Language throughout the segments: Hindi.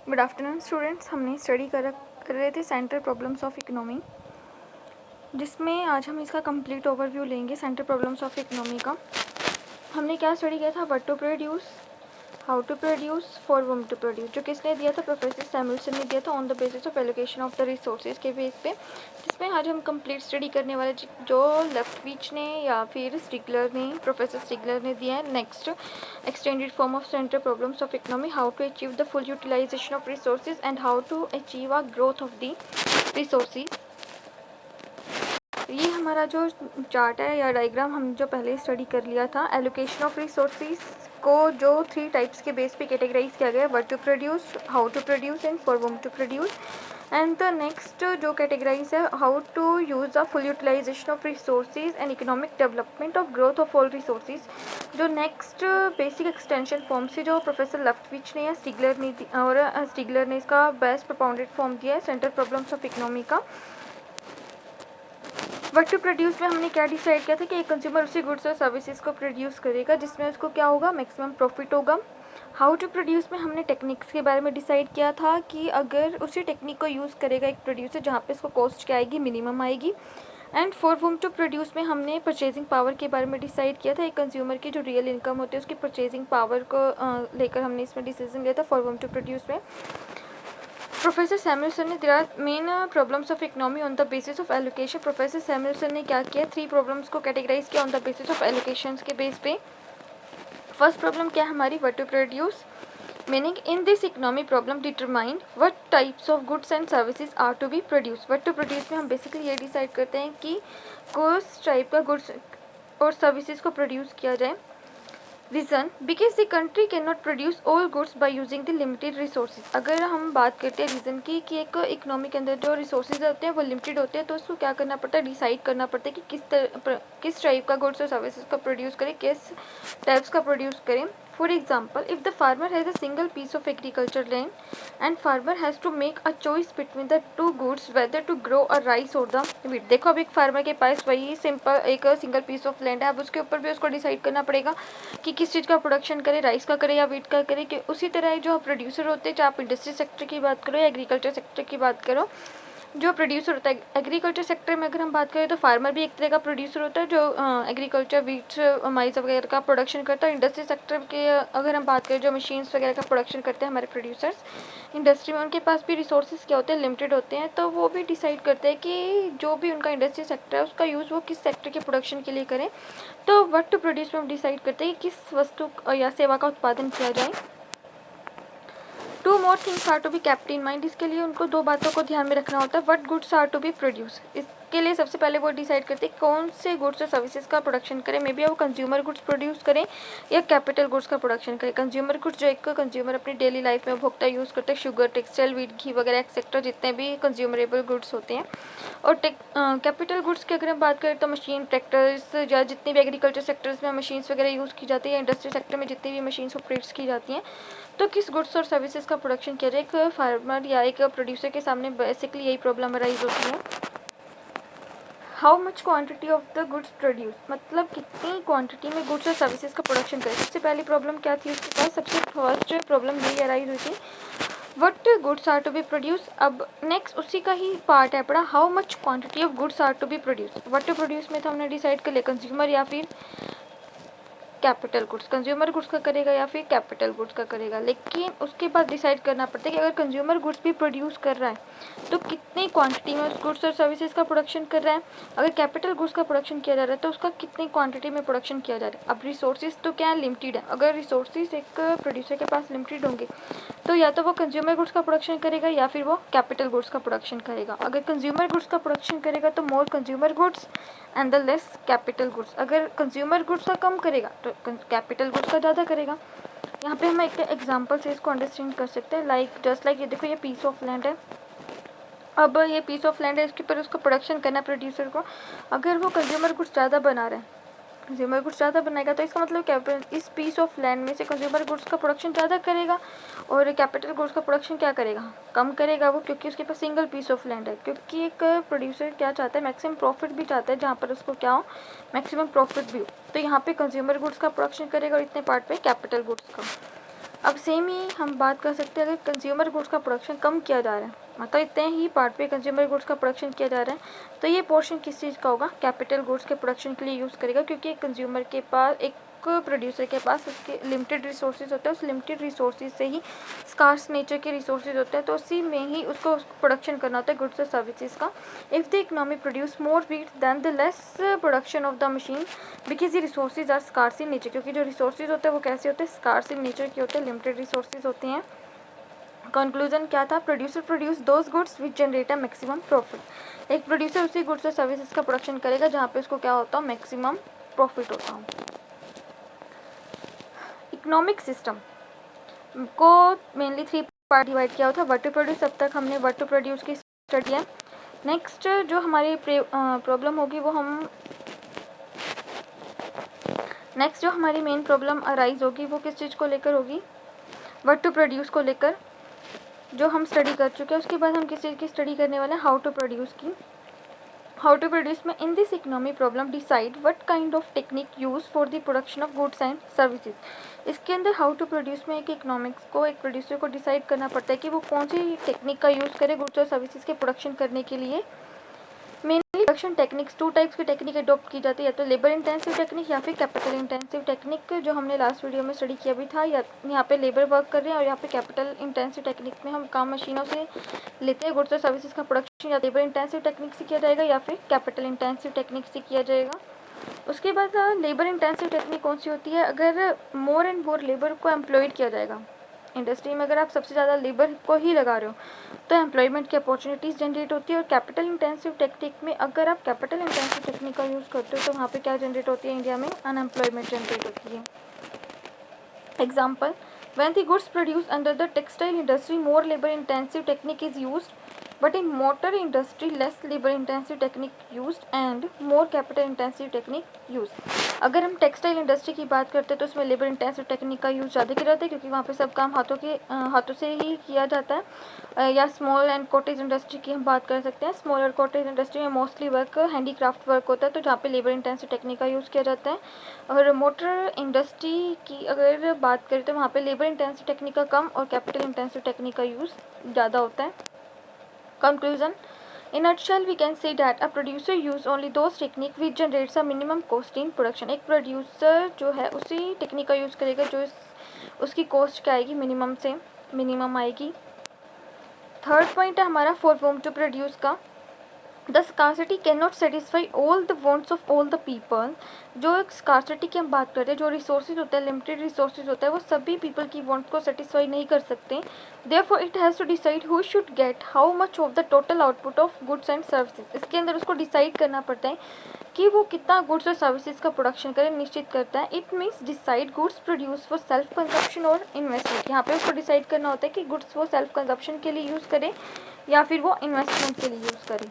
Good afternoon students. हमने स्टडी कर रहे थे सेंट्रल प्रॉब्लम्स ऑफ इकोनॉमी, जिसमें आज हम इसका कंप्लीट ओवरव्यू लेंगे। सेंट्रल प्रॉब्लम्स ऑफ इकोनॉमी का हमने क्या स्टडी किया था? What to produce, how to produce, for whom to produce, जो किसने दिया था? प्रोफेसर सैमुअलसन ने दिया था on the basis of allocation of the resources के बेस पे, जिसमें आज हम कंप्लीट स्टडी करने वाले जो लेफ्टविच ने या फिर स्टिगलर ने, प्रोफेसर स्टिगलर ने दिया है। Next, extended form of central problems of economy, how to achieve the full utilization of resources and how to achieve a growth of the resources। ये हमारा जो चार्ट है या डायग्राम हम जो पहले स्टडी कर लिया था, एलोकेशन ऑफ रिसोर्सेज को जो 3 टाइप्स के बेस पे कैटेगराइज किया गया, what to produce, how to produce and for whom to produce. And the next जो कैटेगराइज है, how to use the full utilization of resources and economic development of growth of all resources, जो नेक्स्ट बेसिक एक्सटेंशन फॉर्म से जो प्रोफेसर लेफ्टविच ने या स्टिगलर ने और स्टिगलर ने इसका बेस्ट प्रपोनेंट फॉर्म दिया है सेंट्रल प्रॉब्लम्स ऑफ इकोनॉमी का। व्हाट टू प्रोड्यूस में हमने क्या डिसाइड किया था कि एक कंज्यूमर उसी गुड्स और सर्विसेज को प्रोड्यूस करेगा जिसमें उसको क्या होगा, मैक्सिमम प्रॉफिट होगा। हाउ टू प्रोड्यूस में हमने टेक्निक्स के बारे में डिसाइड किया था कि अगर उसी टेक्निक को यूज़ करेगा एक प्रोड्यूसर जहाँ पे इसको कॉस्ट क्या आएगी, मिनिमम आएगी। And for whom to produce में हमने परचेजिंग पावर के बारे में डिसाइड किया था, एक कंज्यूमर की जो रियल इनकम होती है उसकी परचेजिंग पावर को लेकर हमने इसमें डिसीजन लिया था फॉर वूम टू प्रोड्यूस में। प्रोफेसर सैमुअलसन ने दिया main problems of economy on the basis of allocation. Professor Samuelson ने क्या किया, 3 प्रॉब्लम्स को कैटेगराइज किया on the basis of allocation के बेस पे। फर्स्ट प्रॉब्लम क्या है हमारी, what to produce, meaning in this economy problem determine what types of goods and services are to be produce. What to produce में हम बेसिकली ये डिसाइड करते हैं कि किस टाइप का गुड्स और सर्विसेज को प्रोड्यूस किया जाए। Reason, because the country can not produce all goods by using the limited resources. अगर हम बात करते हैं रीज़न की कि एक इकोनॉमी के अंदर जो रिसोर्सेज होते हैं वो लिमिटेड होते हैं, तो उसको क्या करना पड़ता है, डिसाइड करना पड़ता है कि किस टाइप का गुड्स और सर्विसेज का प्रोड्यूस करें, किस टाइप्स का प्रोड्यूस करें। For example, if the farmer has a single piece of agriculture land and farmer has to make a choice between the two goods whether to grow a rice or the wheat। देखो अब एक फार्मर के पास वही सिंपल एक सिंगल पीस ऑफ लैंड है, अब उसके ऊपर भी उसको डिसाइड करना पड़ेगा कि किस चीज़ का प्रोडक्शन करे, राइस का करे या वीट का करे। कि उसी तरह जो प्रोड्यूसर होते हैं, चाहे आप इंडस्ट्री सेक्टर की बात करो या एग्रीकल्चर सेक्टर की बात करो, जो प्रोड्यूसर होता है एग्रीकल्चर सेक्टर में अगर हम बात करें तो फार्मर भी एक तरह का प्रोड्यूसर होता है जो एग्रीकल्चर वीट्स माइस वगैरह का प्रोडक्शन करता है। इंडस्ट्री सेक्टर के अगर हम बात करें जो मशीन्स वगैरह का प्रोडक्शन करते हैं हमारे प्रोड्यूसर्स इंडस्ट्री में, उनके पास भी रिसोर्सेज क्या होते हैं, लिमिटेड होते हैं, तो वो भी डिसाइड करते हैं कि जो भी उनका इंडस्ट्री सेक्टर है उसका यूज़ वो किस सेक्टर के प्रोडक्शन के लिए करें। तो व्हाट टू प्रोड्यूस में हम डिसाइड करते हैं कि किस वस्तु या सेवा का उत्पादन किया जाए। 2 more things are to be kept in mind। इसके लिए उनको 2 बातों को ध्यान में रखना होता है। What goods are to be produce, इसके लिए सबसे पहले वो डिसाइड करते हैं कौन से गुड्स और सर्विसेज का प्रोडक्शन करें। मे बी वो कंज्यूमर गुड्स प्रोड्यूस करें या कैपिटल गुड्स का प्रोडक्शन करें। कंज्यूमर गुड्स जो एक कंज्यूमर अपनी डेली लाइफ में उपभोक्ता यूज़ करते हैं, शुगर, टेक्सटाइल, वीट, घी वगैरह एक्सेट्रा जितने भी कंज्यूमरेबल गुड्स होते हैं। और कैपिटल गुड्स की अगर हम बात करें तो मशीन, ट्रैक्टर्स या जितनी भी एग्रीकल्चर सेक्टर्स में मशीन्स वगैरह यूज़ की जाती है, इंडस्ट्री सेक्टर में जितनी भी मशीन्स ऑपरेट्स की जाती हैं, तो किस गुड्स और सर्विसेज का प्रोडक्शन किया जाए। एक फार्मर या एक प्रोड्यूसर के सामने बेसिकली यही प्रॉब्लम अराइज होती है। How much quantity of the goods produce, मतलब कितनी क्वांटिटी में गुड्स और सर्विसेज का प्रोडक्शन करें। सबसे पहली प्रॉब्लम क्या थी उसके पास, सबसे फर्स्ट प्रॉब्लम यही अराइज हुई थी, what goods are to be produce. अब नेक्स्ट उसी का ही पार्ट है पड़ा, how much quantity of goods are to be produce. What to produce में तो हमने डिसाइड कर लिया कंज्यूमर या फिर कैपिटल गुड्स, कंज्यूमर गुड्स का करेगा या फिर कैपिटल गुड्स का करेगा। लेकिन उसके बाद डिसाइड करना पड़ता है कि अगर कंज्यूमर गुड्स भी प्रोड्यूस कर रहा है तो कितनी क्वांटिटी में उस गुड्स और सर्विसेज का प्रोडक्शन कर रहा है। अगर कैपिटल गुड्स का प्रोडक्शन किया जा रहा है तो उसका कितनी क्वांटिटी में प्रोडक्शन किया जा रहा है। अब रिसोर्सेज तो क्या है, लिमिटेड है। अगर रिसोर्सेज एक प्रोड्यूसर के पास लिमिटेड होंगे तो या तो वो कंज्यूमर गुड्स का प्रोडक्शन करेगा या फिर वो कैपिटल गुड्स का प्रोडक्शन करेगा। अगर कंज्यूमर गुड्स का प्रोडक्शन करेगा तो more consumer goods and the less capital goods. अगर कंज्यूमर गुड्स का कम करेगा तो कैपिटल गुड्स का ज़्यादा करेगा। यहाँ पे हम एक एग्जांपल से इसको अंडरस्टैंड कर सकते हैं। जस्ट लाइक ये देखो, ये पीस ऑफ लैंड है। अब ये पीस ऑफ लैंड है, इसके ऊपर उसको प्रोडक्शन करना है प्रोड्यूसर को। अगर वो कंज्यूमर गुड्स ज़्यादा बना रहे हैं, कंज्यूमर गुड्स ज़्यादा बनाएगा तो इसका मतलब क्या, इस पीस ऑफ लैंड में से कंज्यूमर गुड्स का प्रोडक्शन ज़्यादा करेगा और कैपिटल गुड्स का प्रोडक्शन क्या करेगा, कम करेगा वो, क्योंकि उसके पास सिंगल पीस ऑफ लैंड है। क्योंकि एक प्रोड्यूसर क्या चाहता है, मैक्सिमम प्रॉफिट भी चाहता है, जहाँ पर उसको क्या हो, मैक्सिमम प्रॉफिट भी हो। तो यहाँ पे कंज्यूमर गुड्स का प्रोडक्शन करेगा और इतने पार्ट पे कैपिटल गुड्स का। अब सेम ही हम बात कर सकते हैं अगर कंज्यूमर गुड्स का प्रोडक्शन कम किया जा रहा है, मतलब इतने ही पार्ट पे कंज्यूमर गुड्स का प्रोडक्शन किया जा रहा है, तो ये पोर्शन किस चीज़ का होगा, कैपिटल गुड्स के प्रोडक्शन के लिए यूज़ करेगा, क्योंकि एक कंज्यूमर के पास, एक प्रोड्यूसर के पास उसके लिमिटेड रिसोर्सेज होते हैं, उस लिमिटेड रिसोर्सेज से ही स्कार्स नेचर के रिसोर्सेज होते हैं, तो उसी में ही उसको प्रोडक्शन करना होता है गुड्स और सर्विसेज का। If the economy produce more wheat than the less production of the machine because ये resources are scarce in nature, क्योंकि जो रिसोर्सेज होते हैं वो कैसे होते हैं, स्कार्स इन नेचर के होते हैं, लिमिटेड रिसोर्सेज होते हैं। कंक्लूजन क्या था, producer produce those goods which generate a maximum profit. एक प्रोड्यूसर उसी गुड्स और सर्विसेज का प्रोडक्शन करेगा जहाँ पे उसको क्या होता हो, मैक्सिमम प्रॉफिट होता हो। इकोनॉमिक सिस्टम को मेनली 3 पार्ट डिवाइड किया हुआ था, व्हाट टू प्रोड्यूस, अब तक हमने व्हाट टू प्रोड्यूस की स्टडी है। नेक्स्ट जो हमारी प्रॉब्लम होगी वो हम नेक्स्ट जो हमारी मेन प्रॉब्लम अराइज होगी वो किस चीज़ को लेकर होगी, व्हाट टू प्रोड्यूस को लेकर, जो हम स्टडी कर चुके हैं। उसके बाद हम किस चीज़ की स्टडी करने वाले हैं, हाउ टू प्रोड्यूस की। हाउ टू प्रोड्यूस में इन this economy problem decide what kind of technique use for the production of goods and services. इसके अंदर हाउ टू प्रोड्यूस में एक इकोनॉमिक्स को, एक प्रोड्यूसर को डिसाइड करना पड़ता है कि वो कौन सी टेक्निक का यूज़ करे गुड्स और सर्विसेज के प्रोडक्शन करने के लिए। मेनली प्रोडक्शन टेक्निक्स 2 टाइप्स की टेक्निक अडॉप्ट की जाती है, या तो लेबर इंटेंसिव टेक्निक या फिर कैपिटल इंटेंसिव टेक्निक, जो हमने लास्ट वीडियो में स्टडी किया भी था। या यहाँ पे लेबर वर्क कर रहे हैं और यहाँ पे कैपिटल इंटेंसिव टेक्निक में हम काम मशीनों से लेते हैं, गुड्स और सर्विसेज का प्रोडक्शन या लेबर इंटेंसिव टेक्निक से किया जाएगा या फिर कैपिटल इंटेंसिव टेक्निक से किया जाएगा। उसके बाद लेबर इंटेंसिव टेक्निक कौन सी होती है, अगर मोर एंड मोर लेबर को एम्प्लॉयड किया जाएगा इंडस्ट्री में, अगर आप सबसे ज़्यादा लेबर को ही लगा रहे हो तो एम्प्लॉयमेंट की अपॉर्चुनिटीज़ जनरेट होती है। और कैपिटल इंटेंसिव टेक्निक में अगर आप कैपिटल इंटेंसिव टेक्निक का यूज़ करते हो तो वहाँ पे क्या जनरेट होती है, इंडिया में अनएम्प्लॉयमेंट जनरेट होती है। Example, when the goods produce under the textile industry more labour intensive technique is used, but in motor industry less labour intensive technique used and more capital intensive technique use. अगर हम टेक्सटाइल इंडस्ट्री की बात करते हैं तो उसमें लेबर इंटेंसिव टेक्निक का यूज़ ज़्यादा किया जाता है, क्योंकि वहाँ पे सब काम हाथों से ही किया जाता है। या स्मॉल एंड कॉटेज इंडस्ट्री की हम बात कर सकते हैं, स्मॉल और कॉटेज इंडस्ट्री में मोस्टली वर्क हैंडीक्राफ्ट वर्क होता है, तो जहाँ पे लेबर इंटेंसिव टेक्निक का यूज़ किया जाता है। और मोटर इंडस्ट्री की अगर बात करें तो वहाँ पे लेबर इंटेंसिव टेक्निक का कम और कैपिटल इंटेंसिव टेक्निक का यूज़ ज़्यादा होता है। Conclusion, in nutshell we can say that a producer use only those technique which generates a minimum cost in production। एक प्रोड्यूसर जो है उसी टेक्निक का यूज़ करेगा जो उसकी कॉस्ट क्या आएगी, मिनिमम से मिनिमम आएगी। थर्ड पॉइंट है हमारा फॉर वोम टू प्रोड्यूस का, the scarcity can not satisfy all the wants of all the people. जो एक स्कार्सिटी की हम बात करते हैं, जो रिसोर्सेज होता है, लिमिटेड रिसोर्सेज होता है, वो सभी पीपल की वॉन्ट को सेटिस्फाई नहीं कर सकते। Therefore it has to decide who should get how much of the total output of goods and services. इसके अंदर उसको डिसाइड करना पड़ता है कि वो कितना गुड्स और सर्विसेज का प्रोडक्शन करे, निश्चित करता है। It means decide goods produce for self consumption और इन्वेस्टमेंट। यहाँ पे उसको डिसाइड करना होता है कि गुड्स वो सेल्फ कंजप्शन के लिए यूज़ करे या फिर वो इन्वेस्टमेंट के लिए यूज़ करे।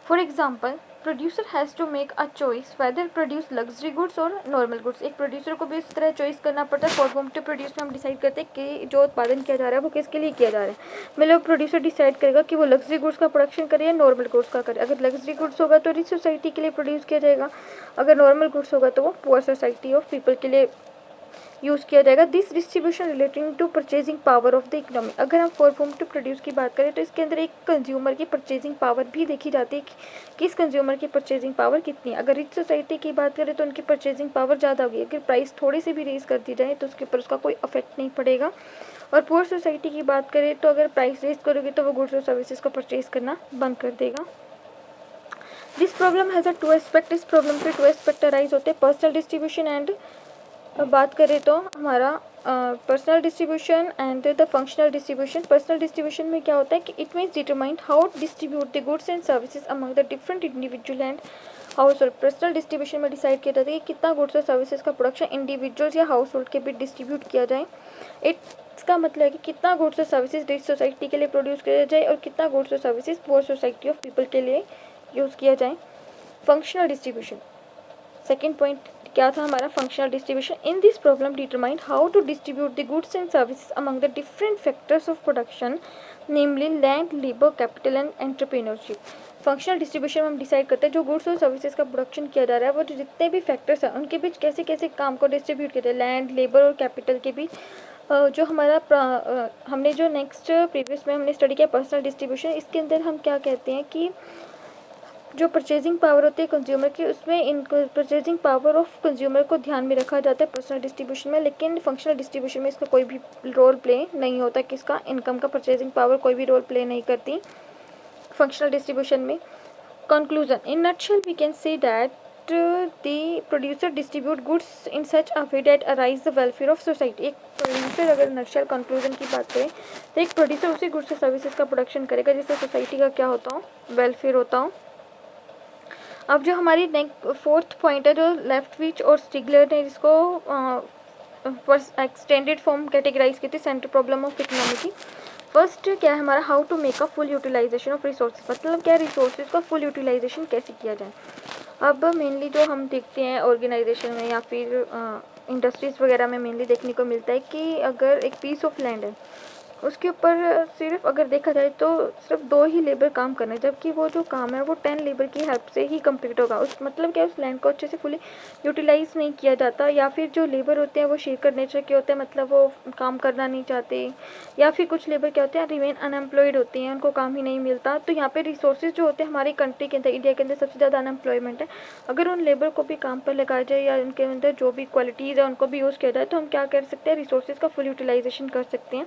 For example, producer has to make a choice whether produce luxury goods और नॉर्मल गुड्स। एक प्रोड्यूसर को भी इस तरह चॉइस करना पड़ता है। फॉर वोम टू प्रोड्यूस में हम डिसाइड करते हैं कि जो उत्पादन किया जा रहा है वो किसके लिए किया जा रहा है। मतलब प्रोड्यूसर डिसाइड करेगा कि वो लग्जरी गुड्स का प्रोडक्शन करे या नॉर्मल गुड्स का करे। अगर लग्जरी गुड्स होगा तो रिच सोसाइटी के लिए प्रोड्यूस किया जाएगा, अगर नॉर्मल गुड्स होगा तो वो पुअर सोसाइटी ऑफ पीपल के लिए यूज़ किया जाएगा। This distribution relating to purchasing power of the economy. अगर हम फॉर वोम टू प्रोड्यूस की बात करें तो इसके अंदर एक कंज्यूमर की परचेजिंग पावर भी देखी जाती है कि इस कंज्यूमर की परचेजिंग पावर कितनी है। अगर रिच सोसाइटी की बात करें तो उनकी परचेजिंग पावर ज़्यादा होगी, अगर प्राइस थोड़ी सी भी रेज कर दी जाए तो उसके ऊपर उसका कोई इफेक्ट नहीं पड़ेगा। और पुअर सोसाइटी की बात करें तो अगर प्राइस रेज करोगे तो वो गुड्स और सर्विसेज को परचेज करना बंद कर देगा। This problem has a to aspect. इस प्रॉब्लम के 2 एस्पेक्ट अराइज होते हैं, पर्सनल डिस्ट्रीब्यूशन एंड, अब बात करें तो हमारा personal distribution and the functional distribution. Personal distribution में क्या होता है कि it means determine how distribute the goods and services among the different individual and house hold. Personal distribution में डिसाइड किया जाता है कि कितना गुड्स और सर्विसेज का प्रोडक्शन इंडिविजुअल्स या हाउस होल्ड के बीच डिस्ट्रीब्यूट किया जाए। इसका मतलब है कि कितना गुड्स और सर्विसेज रिच सोसाइटी के लिए प्रोड्यूस किया जाए और कितना गुड्स और services poor society of people के लिए यूज़ किया जाए। फंक्शनल डिस्ट्रीब्यूशन, सेकेंड पॉइंट क्या था हमारा, functional distribution. In this problem determine how to distribute the goods and services among the different factors of production, namely land, labour, capital and entrepreneurship. Functional distribution में हम डिसाइड करते हैं जो गुड्स और सर्विसेज का प्रोडक्शन किया जा रहा है वो जो जितने भी फैक्टर्स हैं उनके बीच कैसे कैसे काम को डिस्ट्रीब्यूट किया जाए, लैंड, लेबर और कैपिटल के बीच जो हमारा हमने जो नेक्स्ट प्रीवियस में हमने स्टडी किया पर्सनल डिस्ट्रीब्यूशन, इसके अंदर हम क्या कहते हैं कि जो परचेजिंग पावर होती है कंज्यूमर की, उसमें इन परचेजिंग पावर ऑफ कंज्यूमर को ध्यान में रखा जाता है पर्सनल डिस्ट्रीब्यूशन में, लेकिन फंक्शनल डिस्ट्रीब्यूशन में इसका कोई भी रोल प्ले नहीं होता। किसका? इनकम का परचेजिंग पावर कोई भी रोल प्ले नहीं करती फंक्शनल डिस्ट्रीब्यूशन में। Conclusion, in nutshell we can say that the producer distribute goods in such a way that arise the welfare of society। एक प्रोड्यूसर, अगर नटशेल कंक्लूजन की बात करें तो एक प्रोड्यूसर उसी गुड्स और सर्विसेज का प्रोडक्शन करेगा जिससे सोसाइटी का क्या होता हो, वेलफेयर होता हो। अब जो हमारी फोर्थ पॉइंट है, जो लेफ्टविच और स्टिगलर ने इसको एक्सटेंडेड फॉर्म कैटेगराइज की थी सेंट्रल प्रॉब्लम ऑफ इकोनॉमी की। फर्स्ट क्या है हमारा, how to make a full utilization of resources, मतलब क्या रिसोर्सेज का फुल यूटिलाइजेशन कैसे किया जाए। अब मेनली जो हम देखते हैं ऑर्गेनाइजेशन में या फिर इंडस्ट्रीज़ वगैरह में मेनली देखने को मिलता है कि अगर एक पीस ऑफ लैंड है उसके ऊपर सिर्फ अगर देखा जाए तो सिर्फ 2 ही लेबर काम करना है, जबकि वो जो काम है वो 10 लेबर की हेल्प से ही कंप्लीट होगा। उस मतलब क्या, उस लैंड को अच्छे से फुली यूटिलाइज नहीं किया जाता, या फिर जो लेबर होते हैं वो शेकर नेचर के होते हैं, मतलब वो काम करना नहीं चाहते, या फिर कुछ लेबर क्या होते हैं रिमेन अनएम्प्लॉयड होते हैं, उनको काम ही नहीं मिलता। तो यहाँ पे रिसोर्सेज जो होते हैं हमारी कंट्री के अंदर, इंडिया के अंदर सबसे ज़्यादा अनएम्प्लॉयमेंट है। अगर उन लेबर को भी काम पर लगाया जाए या उनके अंदर जो भी क्वालिटीज़ है उनको भी यूज़ किया जाए तो हम क्या कर सकते हैं, रिसोर्सेज का फुल यूटिलाइजेशन कर सकते हैं।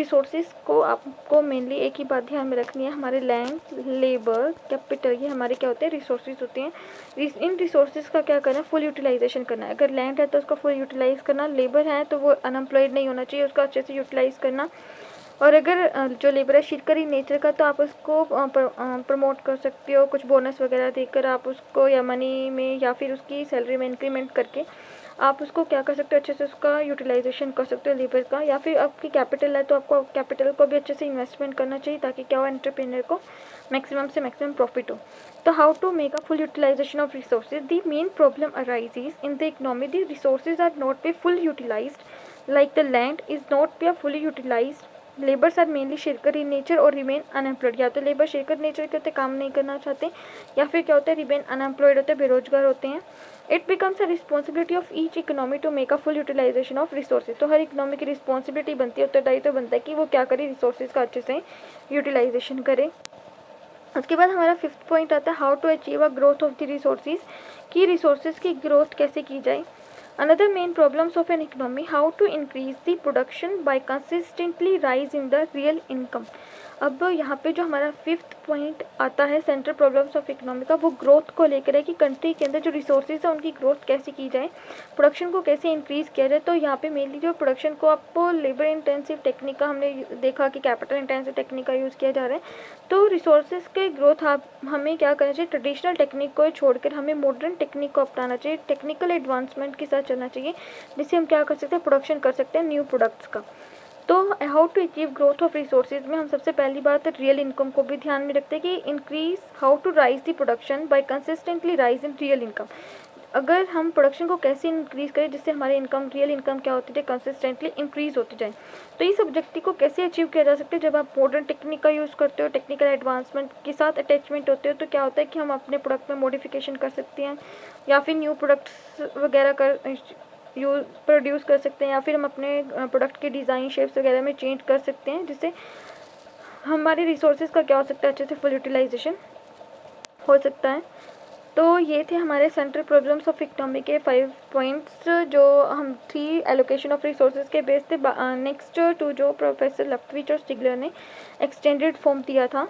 रिसोर्सेज को आपको मेनली एक ही बात ध्यान में रखनी है, हमारे लैंड, लेबर, कैपिटल, ये हमारे क्या होते हैं, रिसोर्सेज होते हैं। इन रिसोर्सेज का क्या करना है, फुल यूटिलाइजेशन करना है। अगर लैंड है तो उसका फुल यूटिलाइज करना, लेबर है तो वो अनएम्प्लॉयड नहीं होना चाहिए, उसका अच्छे से यूटिलाइज करना। और अगर जो लेबर है शिरकरी नेचर का, तो आप उसको प्रमोट कर सकते हो, कुछ बोनस वगैरह देकर आप उसको, या मनी में या फिर उसकी सैलरी में इंक्रीमेंट करके आप उसको क्या कर सकते हो, अच्छे से उसका यूटिलाइजेशन कर सकते हो लेबर का। या फिर आपकी कैपिटल है तो आपको कैपिटल को भी अच्छे से इन्वेस्टमेंट करना चाहिए ताकि क्या हो, एंटरप्रेन्योर को मैक्सिमम से मैक्सिमम प्रॉफिट हो। तो how to make a full utilization of resources, the main problem arises in the economy, the resources are not be full utilized like the land is not be fully utilized, labours are mainly शेरकर इन नेचर और रिमेन अनएम्प्लॉयड। या तो लेबर शेरकर नेचर के होते, काम नहीं करना चाहते, या फिर क्या होता है रिमेन अनएम्प्लॉयड होते, बेरोजगार होते हैं। It becomes a responsibility of each economy to make a full utilization of resources. तो हर इकोनॉमी की रिस्पॉन्सिबिलिटी बनती है, उत्तरदायित्व तो बनता है कि वो क्या करे, रिसोर्सेज का अच्छे से यूटिलाइजेशन करे। उसके बाद हमारा फिफ्थ पॉइंट आता है, how to achieve a growth of the resources, कि रिसोर्सेज की ग्रोथ कैसे की जाए। Another main problems of an economy, how to increase the production by consistently rise in the real income। अब यहाँ पे जो हमारा फिफ्थ पॉइंट आता है सेंट्रल प्रॉब्लम्स ऑफ इकोनॉमी का, वो ग्रोथ को लेकर है कि कंट्री के अंदर जो रिसोर्सेज है उनकी ग्रोथ कैसे की जाए, प्रोडक्शन को कैसे इंक्रीज़ किया जाए। तो यहाँ पे मेनली जो प्रोडक्शन को आपको लेबर इंटेंसिव टेक्निक का हमने देखा कि कैपिटल इंटेंसिव टेक्निक का यूज़ किया जा रहा है। तो रिसोर्सेज के ग्रोथ हमें क्या करना चाहिए, ट्रेडिशनल टेक्निक को छोड़कर हमें मॉडर्न टेक्निक को अपनाना चाहिए, टेक्निकल एडवांसमेंट के साथ चलना चाहिए, जिससे हम क्या कर सकते हैं, प्रोडक्शन कर सकते हैं न्यू प्रोडक्ट्स का। तो how to achieve growth of resources में हम सबसे पहली बात रियल इनकम को भी ध्यान में रखते हैं कि increase how to rise the production by consistently rise in real income. अगर हम प्रोडक्शन को कैसे इंक्रीज़ करें जिससे हमारी इनकम, रियल इनकम क्या होती है, कंसिस्टेंटली इंक्रीज़ होती जाए। तो इस ऑब्जेक्टिव को कैसे अचीव किया जा सकता है, जब आप मॉडर्न टेक्निक का यूज़ करते हो, टेक्निकल एडवांसमेंट के साथ अटैचमेंट होते हो, तो क्या होता है कि हम अपने प्रोडक्ट में मॉडिफिकेशन कर सकते हैं या फिर न्यू प्रोडक्ट्स वगैरह कर प्रोड्यूस कर सकते हैं, या फिर हम अपने प्रोडक्ट के डिज़ाइन शेप्स वगैरह में चेंज कर सकते हैं, जिससे हमारे रिसोर्सेज का क्या हो सकता है, अच्छे से फुल यूटिलाइजेशन हो सकता है। तो ये थे हमारे सेंट्रल प्रॉब्लम्स ऑफ इकोनॉमी के 5 पॉइंट्स, जो हम 3 एलोकेशन ऑफ रिसोर्सेज के बेस थे। नेक्स्ट टू जो प्रोफेसर लेफ्टविच और स्टिगलर ने एक्सटेंडेड फॉर्म दिया था